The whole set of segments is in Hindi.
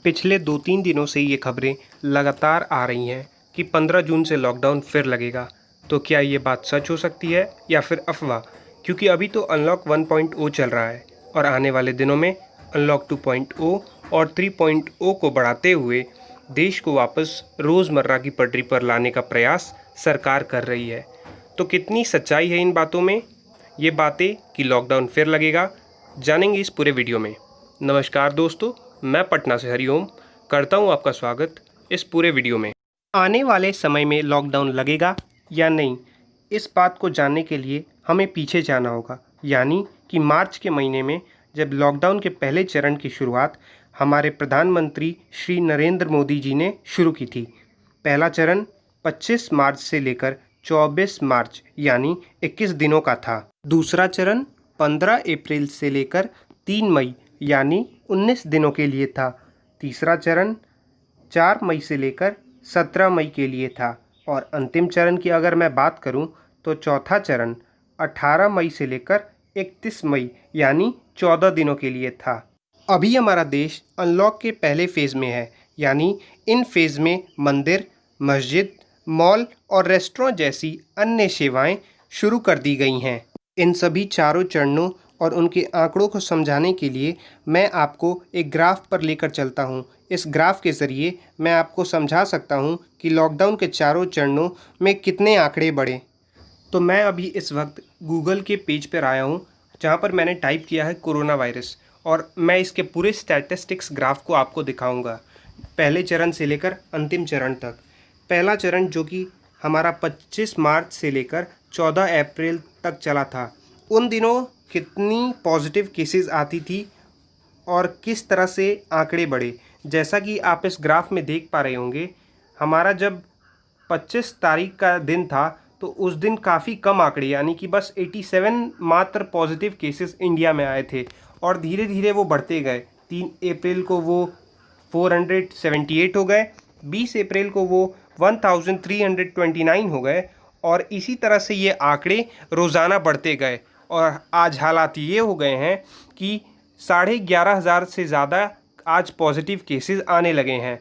पिछले 2-3 दिनों से ये खबरें लगातार आ रही हैं कि 15 जून से लॉकडाउन फिर लगेगा। तो क्या ये बात सच हो सकती है या फिर अफवाह? क्योंकि अभी तो अनलॉक 1.0 चल रहा है और आने वाले दिनों में अनलॉक 2.0 और 3.0 को बढ़ाते हुए देश को वापस रोज़मर्रा की पटरी पर लाने का प्रयास सरकार कर रही है। तो कितनी सच्चाई है इन बातों में? ये बातें कि लॉकडाउन फिर लगेगा, जानेंगे इस पूरे वीडियो में। नमस्कार दोस्तों, मैं पटना से हरिओम करता हूं आपका स्वागत इस पूरे वीडियो में। आने वाले समय में लॉकडाउन लगेगा या नहीं, इस बात को जानने के लिए हमें पीछे जाना होगा, यानी कि मार्च के महीने में जब लॉकडाउन के पहले चरण की शुरुआत हमारे प्रधानमंत्री श्री नरेंद्र मोदी जी ने शुरू की थी। पहला चरण 25 मार्च से लेकर 24 मार्च यानी 21 दिनों का था। दूसरा चरण 15 अप्रैल से लेकर 3 मई यानी 19 दिनों के लिए था। तीसरा चरण 4 मई से लेकर 17 मई के लिए था और अंतिम चरण की अगर मैं बात करूं तो चौथा चरण 18 मई से लेकर 31 मई यानी 14 दिनों के लिए था। अभी हमारा देश अनलॉक के पहले फेज़ में है, यानी इन फेज़ में मंदिर, मस्जिद, मॉल और रेस्टोरेंट जैसी अन्य सेवाएं शुरू कर दी गई हैं। इन सभी चारों चरणों और उनके आंकड़ों को समझाने के लिए मैं आपको एक ग्राफ पर लेकर चलता हूं। इस ग्राफ के ज़रिए मैं आपको समझा सकता हूं कि लॉकडाउन के चारों चरणों में कितने आंकड़े बढ़े। तो मैं अभी इस वक्त गूगल के पेज पर आया हूं, जहां पर मैंने टाइप किया है कोरोना वायरस, और मैं इसके पूरे स्टैटिस्टिक्स ग्राफ को आपको दिखाऊंगा, पहले चरण से लेकर अंतिम चरण तक। पहला चरण जो कि हमारा 25 मार्च से लेकर 14 अप्रैल तक चला था, उन दिनों कितनी पॉजिटिव केसेस आती थी और किस तरह से आंकड़े बढ़े। जैसा कि आप इस ग्राफ में देख पा रहे होंगे, हमारा जब 25 तारीख का दिन था तो उस दिन काफ़ी कम आंकड़े, यानी कि बस 87 मात्र पॉजिटिव केसेस इंडिया में आए थे और धीरे धीरे वो बढ़ते गए। 3 अप्रैल को वो 478 हो गए, 20 अप्रैल को वो 1329 हो गए और इसी तरह से ये आंकड़े रोज़ाना बढ़ते गए और आज हालात ये हो गए हैं कि 11,500 से ज़्यादा आज पॉजिटिव केसेस आने लगे हैं।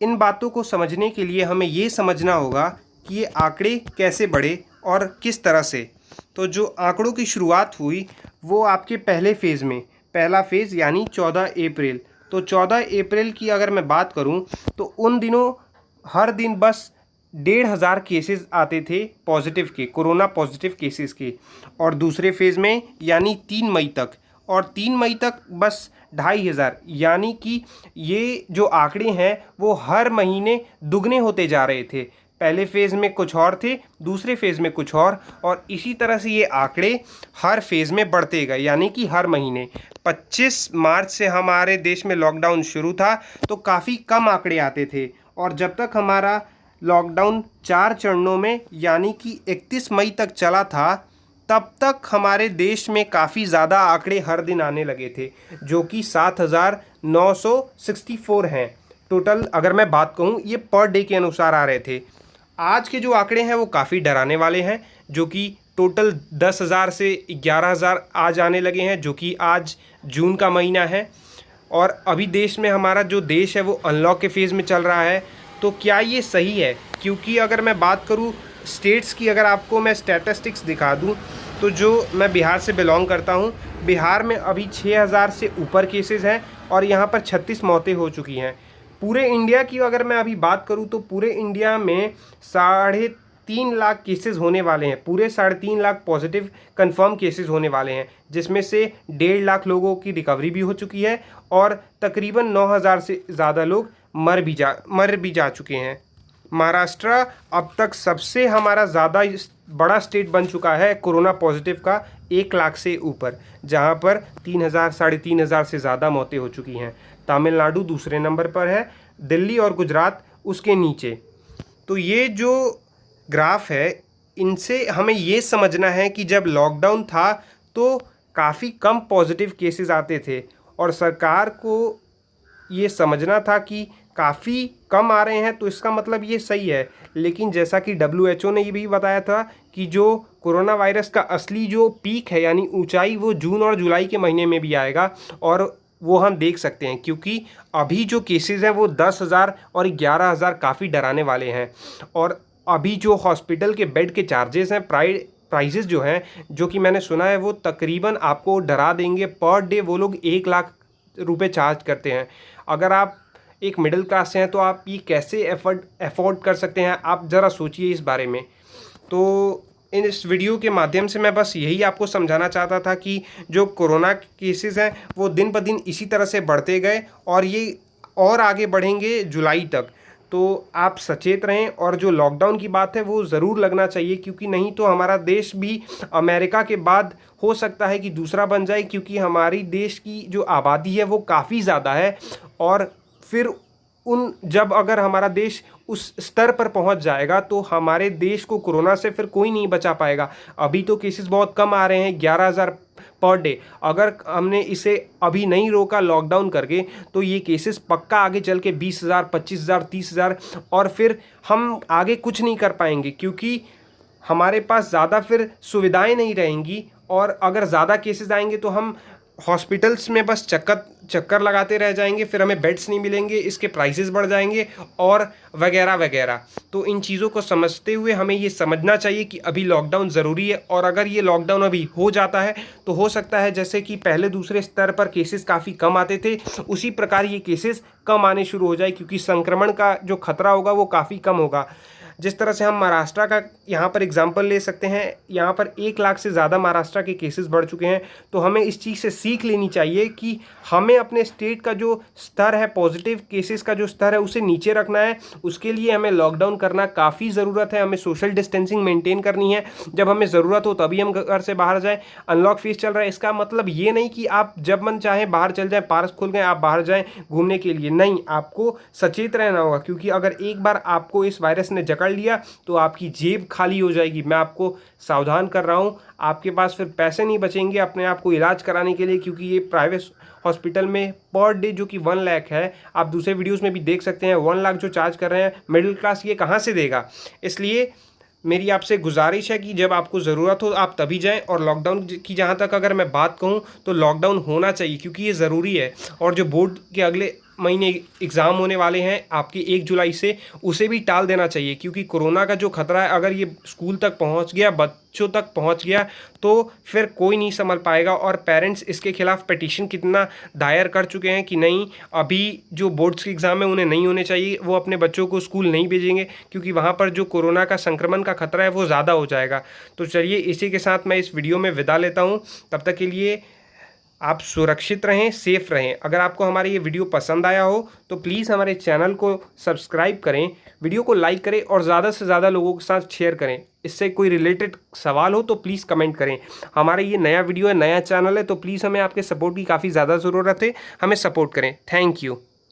इन बातों को समझने के लिए हमें ये समझना होगा कि ये आंकड़े कैसे बढ़े और किस तरह से। तो जो आंकड़ों की शुरुआत हुई वो आपके पहले फेज़ में, पहला फेज़ यानी 14 अप्रैल। तो 14 अप्रैल की अगर मैं बात करूं तो उन दिनों हर दिन बस 1,500 केसेस आते थे पॉजिटिव के, कोरोना पॉजिटिव केसेस के। और दूसरे फेज़ में यानी 3 मई तक, और 3 मई तक बस 2,500, यानी कि ये जो आंकड़े हैं वो हर महीने दुगने होते जा रहे थे। पहले फेज़ में कुछ और थे, दूसरे फेज़ में कुछ और इसी तरह से ये आंकड़े हर फेज़ में बढ़ते गए, यानी कि हर महीने। 25 मार्च से हमारे देश में लॉकडाउन शुरू था तो काफ़ी कम आंकड़े आते थे और जब तक हमारा लॉकडाउन 4 चरणों में यानी कि 31 मई तक चला था तब तक हमारे देश में काफ़ी ज़्यादा आंकड़े हर दिन आने लगे थे, जो कि 7,964 हैं टोटल। अगर मैं बात कहूँ ये पर डे के अनुसार आ रहे थे। आज के जो आंकड़े हैं वो काफ़ी डराने वाले हैं, जो कि टोटल 10,000 से 11,000 आज आने लगे हैं, जो कि आज जून का महीना है। और अभी देश में, हमारा जो देश है वो अनलॉक के फेज़ में चल रहा है। तो क्या ये सही है? क्योंकि अगर मैं बात करूँ स्टेट्स की, अगर आपको मैं स्टैटिस्टिक्स दिखा दूं तो जो मैं बिहार से बिलोंग करता हूं, बिहार में अभी 6,000 से ऊपर केसेस हैं और यहां पर 36 मौतें हो चुकी हैं। पूरे इंडिया की अगर मैं अभी बात करूं तो पूरे इंडिया में 3.5 लाख केसेस होने वाले हैं, पूरे 3.5 लाख पॉजिटिव कंफर्म केसेस होने वाले हैं, जिसमें से 1.5 लाख लोगों की रिकवरी भी हो चुकी है और तकरीबन 9,000 से ज़्यादा लोग मर भी जा चुके हैं। महाराष्ट्र अब तक सबसे हमारा ज़्यादा बड़ा स्टेट बन चुका है कोरोना पॉजिटिव का, 1 लाख से ऊपर, जहां पर 3,000 3,500 से ज़्यादा मौतें हो चुकी हैं। तमिलनाडु दूसरे नंबर पर है, दिल्ली और गुजरात उसके नीचे। तो ये जो ग्राफ है, इनसे हमें ये समझना है कि जब लॉकडाउन था तो काफ़ी कम पॉजिटिव केसेस आते थे और सरकार को ये समझना था कि काफ़ी कम आ रहे हैं तो इसका मतलब ये सही है। लेकिन जैसा कि WHO ने ये भी बताया था कि जो कोरोना वायरस का असली जो पीक है यानी ऊंचाई, वो जून और जुलाई के महीने में भी आएगा और वो हम देख सकते हैं, क्योंकि अभी जो केसेस हैं वो 10,000 और 11,000 काफ़ी डराने वाले हैं। और अभी जो हॉस्पिटल के बेड के चार्जेस हैं, प्राइजेस जो हैं, जो कि मैंने सुना है वो तकरीबन आपको डरा देंगे। पर डे वो लोग 1 लाख रुपए चार्ज करते हैं। अगर आप एक मिडिल क्लास से हैं तो आप ये कैसे अफोर्ड कर सकते हैं, आप ज़रा सोचिए इस बारे में। तो इस वीडियो के माध्यम से मैं बस यही आपको समझाना चाहता था कि जो कोरोना केसेस हैं वो दिन ब दिन इसी तरह से बढ़ते गए और ये और आगे बढ़ेंगे जुलाई तक। तो आप सचेत रहें, और जो लॉकडाउन की बात है वो ज़रूर लगना चाहिए, क्योंकि नहीं तो हमारा देश भी अमेरिका के बाद हो सकता है कि दूसरा बन जाए, क्योंकि हमारी देश की जो आबादी है वो काफ़ी ज़्यादा है। और फिर जब अगर हमारा देश उस स्तर पर पहुंच जाएगा तो हमारे देश को कोरोना से फिर कोई नहीं बचा पाएगा। अभी तो केसेस बहुत कम आ रहे हैं, 11,000 पर डे। अगर हमने इसे अभी नहीं रोका लॉकडाउन करके तो ये केसेस पक्का आगे चल के 20,000, 25,000, 30,000, और फिर हम आगे कुछ नहीं कर पाएंगे, क्योंकि हमारे पास ज़्यादा फिर सुविधाएं नहीं रहेंगी। और अगर ज़्यादा केसेस आएंगे तो हम हॉस्पिटल्स में बस चक्कर लगाते रह जाएंगे, फिर हमें बेड्स नहीं मिलेंगे, इसके प्राइसेस बढ़ जाएंगे और वगैरह वगैरह। तो इन चीज़ों को समझते हुए हमें ये समझना चाहिए कि अभी लॉकडाउन ज़रूरी है। और अगर ये लॉकडाउन अभी हो जाता है तो हो सकता है जैसे कि पहले दूसरे स्तर पर केसेस काफ़ी कम आते थे, उसी प्रकार ये केसेस कम आने शुरू हो जाए, क्योंकि संक्रमण का जो खतरा होगा वो काफ़ी कम होगा। जिस तरह से हम महाराष्ट्र का यहाँ पर एग्जाम्पल ले सकते हैं, यहाँ पर 1 लाख से ज़्यादा महाराष्ट्र के केसेस बढ़ चुके हैं। तो हमें इस चीज़ से सीख लेनी चाहिए कि हमें अपने स्टेट का जो स्तर है, पॉजिटिव केसेस का जो स्तर है, उसे नीचे रखना है। उसके लिए हमें लॉकडाउन करना काफ़ी ज़रूरत है, हमें सोशल डिस्टेंसिंग मेंटेन करनी है। जब हमें ज़रूरत हो तभी हम घर से बाहर जाएँ। अनलॉक फेज चल रहा है, इसका मतलब ये नहीं कि आप जब मन चाहे बाहर चल जाएँ, पार्क खुल गए आप बाहर जाएँ घूमने के लिए। नहीं, आपको सचेत रहना होगा, क्योंकि अगर एक बार आपको इस वायरस ने जकड़ लिया तो आपकी जेब खाली हो जाएगी। मैं आपको सावधान कर रहा हूँ, आपके पास फिर पैसे नहीं बचेंगे अपने आप को इलाज कराने के लिए, क्योंकि ये प्राइवेट हॉस्पिटल में पर डे जो कि 1 लाख है, आप दूसरे वीडियोस में भी देख सकते हैं 1 लाख जो चार्ज कर रहे हैं मिडिल क्लास, ये कहाँ से देगा। इसलिए मेरी आपसे गुजारिश है कि जब आपको ज़रूरत हो आप तभी जाएं। और लॉकडाउन की जहाँ तक अगर मैं बात कहूँ तो लॉकडाउन होना चाहिए, क्योंकि ये ज़रूरी है। और जो बोर्ड के अगले महीने एग्ज़ाम होने वाले हैं आपके 1 जुलाई से, उसे भी टाल देना चाहिए, क्योंकि कोरोना का जो खतरा है अगर ये स्कूल तक पहुंच गया, बच्चों तक पहुंच गया, तो फिर कोई नहीं संभल पाएगा। और पेरेंट्स इसके खिलाफ पिटीशन कितना दायर कर चुके हैं कि नहीं, अभी जो बोर्ड्स के एग्ज़ाम है उन्हें नहीं होने चाहिए, वो अपने बच्चों को स्कूल नहीं भेजेंगे, क्योंकि वहाँ पर जो कोरोना का संक्रमण का खतरा है वो ज़्यादा हो जाएगा। तो चलिए, इसी के साथ मैं इस वीडियो में विदा लेता हूँ। तब तक के लिए आप सुरक्षित रहें, सेफ रहें। अगर आपको हमारा ये वीडियो पसंद आया हो तो प्लीज़ हमारे चैनल को सब्सक्राइब करें, वीडियो को लाइक करें और ज़्यादा से ज़्यादा लोगों के साथ शेयर करें। इससे कोई रिलेटेड सवाल हो तो प्लीज़ कमेंट करें। हमारा ये नया वीडियो है, नया चैनल है, तो प्लीज़ हमें आपके सपोर्ट की काफ़ी ज़्यादा ज़रूरत है, हमें सपोर्ट करें। Thank you.